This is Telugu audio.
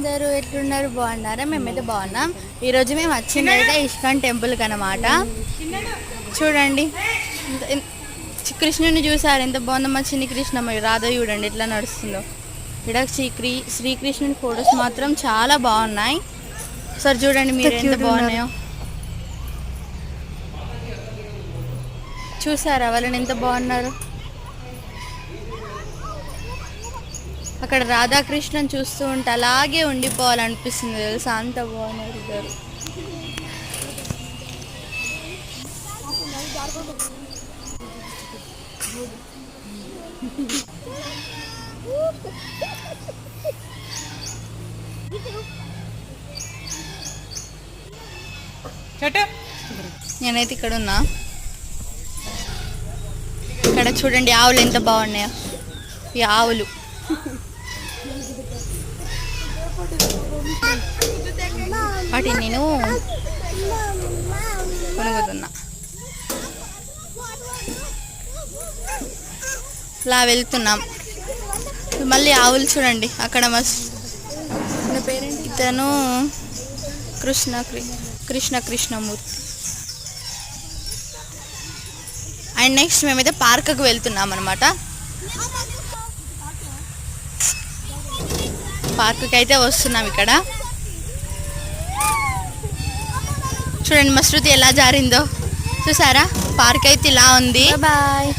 అందరూ ఎట్లున్నారు? బాగున్నారా? మేమైతే బాగున్నాం. ఈరోజు మేము వచ్చిందైతే ఇస్కాన్ టెంపుల్కి అన్నమాట. చూడండి కృష్ణుని చూసారు ఎంత బాగుందో. మా చిన్ని కృష్ణమ్మ రాధ చూడండి ఎట్లా నడుస్తుందో. ఇక్కడ శ్రీకృష్ణుని ఫొటోస్ మాత్రం చాలా బాగున్నాయి. సార్ చూడండి మీరు ఎంత బాగున్నాయో. చూసారా వాళ్ళని ఎంత బాగున్నారు. అక్కడ రాధాకృష్ణన్ చూస్తూ ఉంటే అలాగే ఉండిపోవాలనిపిస్తుంది తెలుసా, అంత బాగున్నారు ఇద్దరు. నేనైతే ఇక్కడ ఉన్నా. ఇక్కడ చూడండి ఆవులు ఎంత బాగున్నాయో. ఈ ఆవులు వాటిని నేను కొనుగుతున్నా. ఇలా వెళ్తున్నాం. మళ్ళీ ఆవులు చూడండి అక్కడ ఇతను కృష్ణమూర్తి. అండ్ నెక్స్ట్ మేమైతే పార్క్కి వెళ్తున్నాం అనమాట. పార్క్కి అయితే వస్తున్నాం. ఇక్కడ చూడండి మా శృతి ఎలా జారిందో చూసారా. పార్క్ అయితే ఇలా ఉంది. బాయ్.